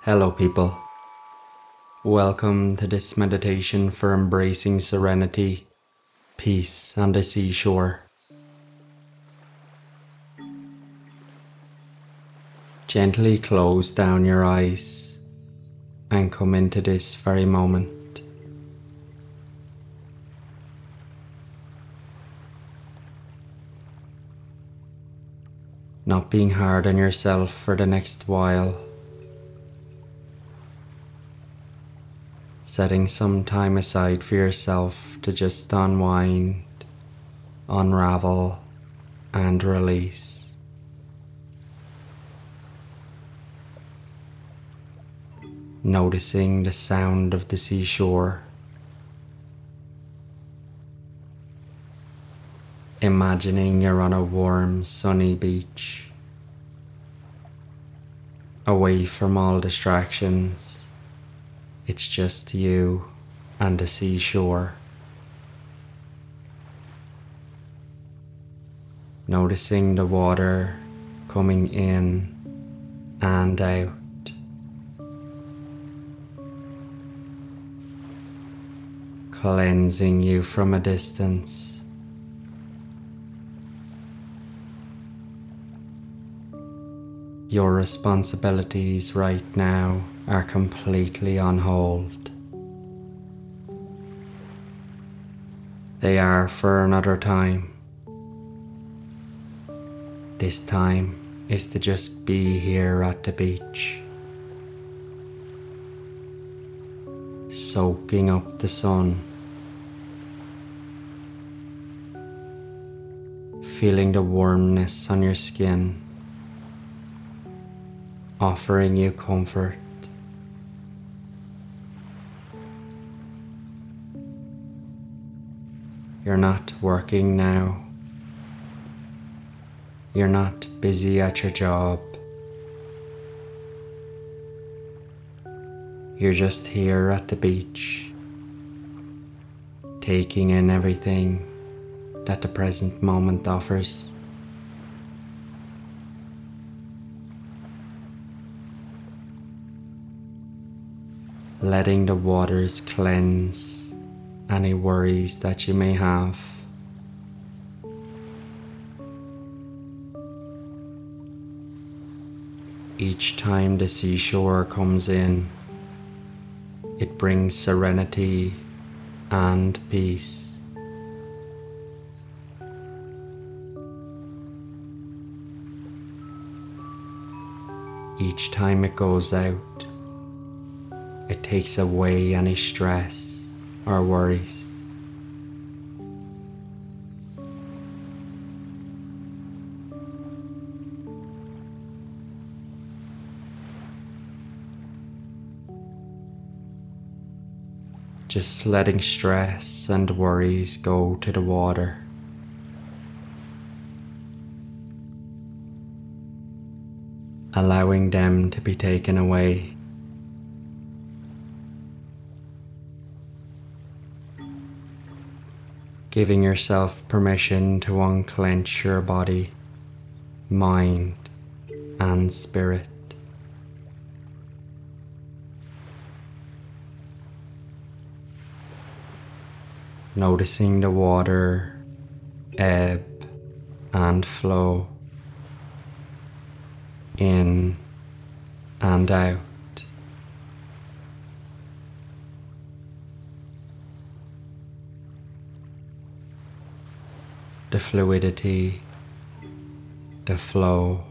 Hello people, welcome to this meditation for embracing serenity, peace on the seashore. Gently close down your eyes and come into this very moment. Not being hard on yourself for the next while. Setting some time aside for yourself to just unwind, unravel, and release. Noticing the sound of the seashore. Imagining you're on a warm, sunny beach, away from all distractions. It's just you and the seashore. Noticing the water coming in and out. Cleansing you from a distance. Your responsibilities right now are completely on hold. They are for another time. This time is to just be here at the beach, soaking up the sun, feeling the warmness on your skin, offering you comfort. You're not working now. You're not busy at your job. You're just here at the beach, taking in everything that the present moment offers. Letting the waters cleanse any worries that you may have. Each time the seashore comes in, it brings serenity and peace. Each time it goes out, it takes away any stress or worries. Just letting stress and worries go to the water. Allowing them to be taken away. Giving yourself permission to unclench your body, mind, and spirit. Noticing the water ebb and flow, in and out. The fluidity, the flow.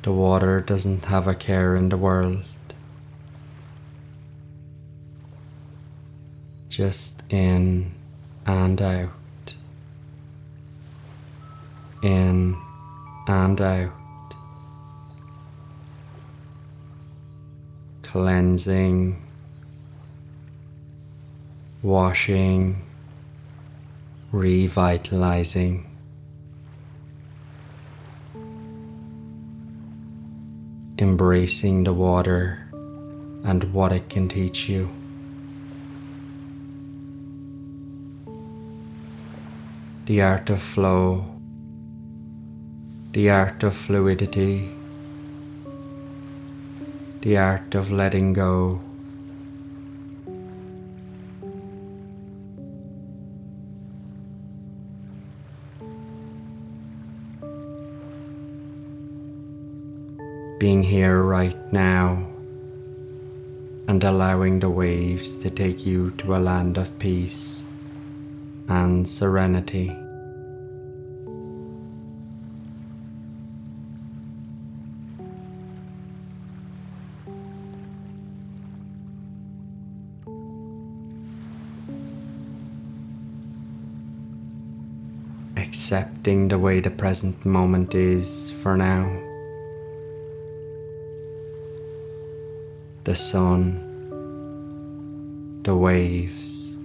The water doesn't have a care in the world. Just in and out. In and out. Cleansing, washing, revitalizing. Embracing the water and what it can teach you. The art of flow, the art of fluidity, the art of letting go. Being here right now and allowing the waves to take you to a land of peace and serenity. Accepting the way the present moment is for now. The sun, the waves,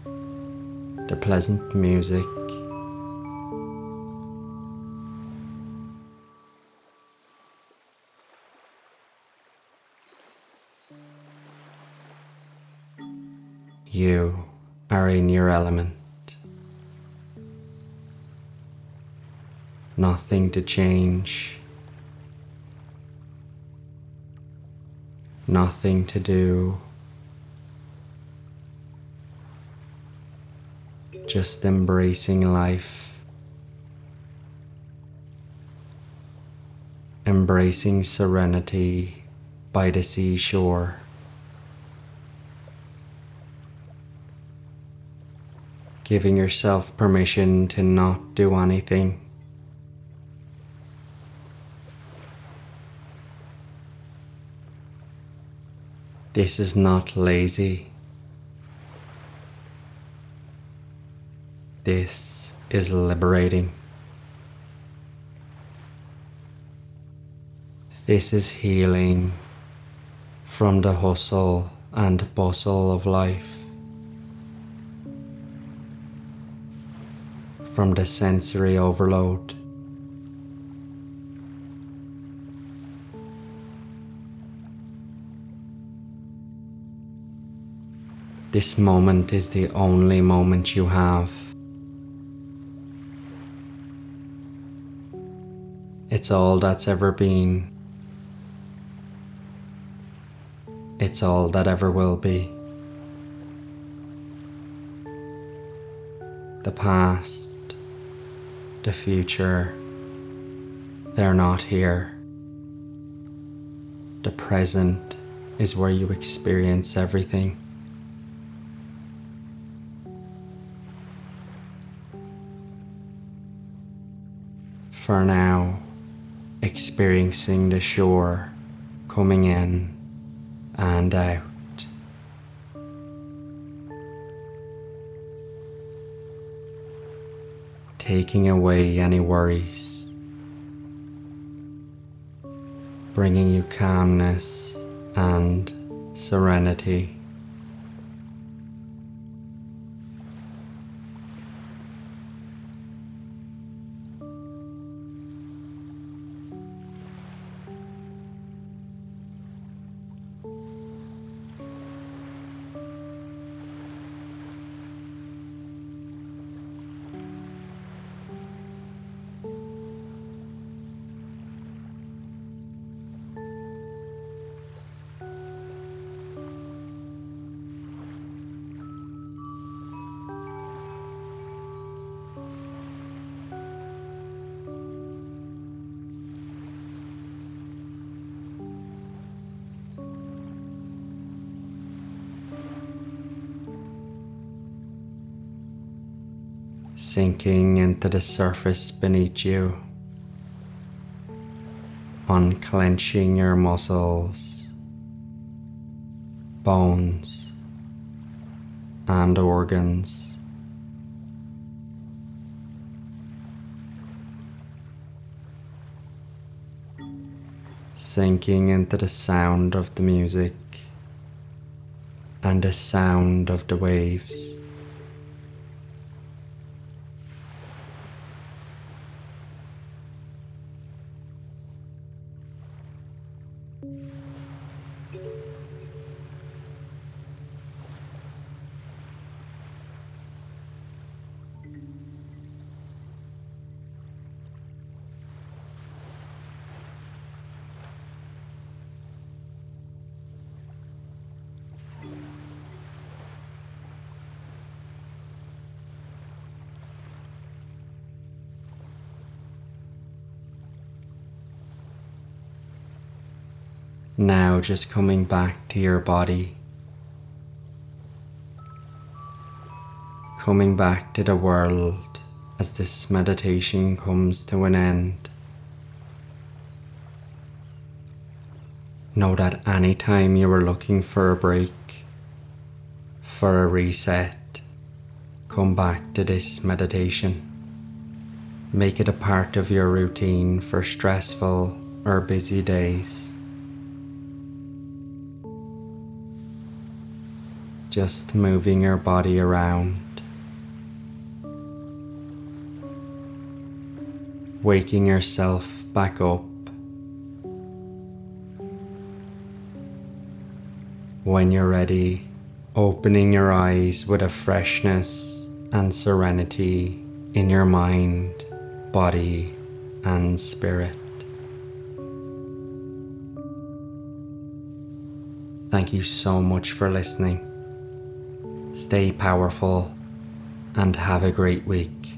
the pleasant music, you are in your element. Nothing to change, nothing to do, just embracing life, embracing serenity by the seashore. Giving yourself permission to not do anything. This is not lazy. This is liberating. This is healing from the hustle and bustle of life, from the sensory overload. This moment is the only moment you have. It's all that's ever been. It's all that ever will be. The past, the future, they're not here. The present is where you experience everything. For now, experiencing the shore coming in and out. Taking away any worries, bringing you calmness and serenity. Sinking into the surface beneath you, unclenching your muscles, bones, and organs. Sinking into the sound of the music and the sound of the waves. Now just coming back to your body, coming back to the world as this meditation comes to an end. Know that anytime you are looking for a break, for a reset, come back to this meditation. Make it a part of your routine for stressful or busy days. Just moving your body around, waking yourself back up. When you're ready, opening your eyes with a freshness and serenity in your mind, body, and spirit. Thank you so much for listening. Stay powerful and have a great week.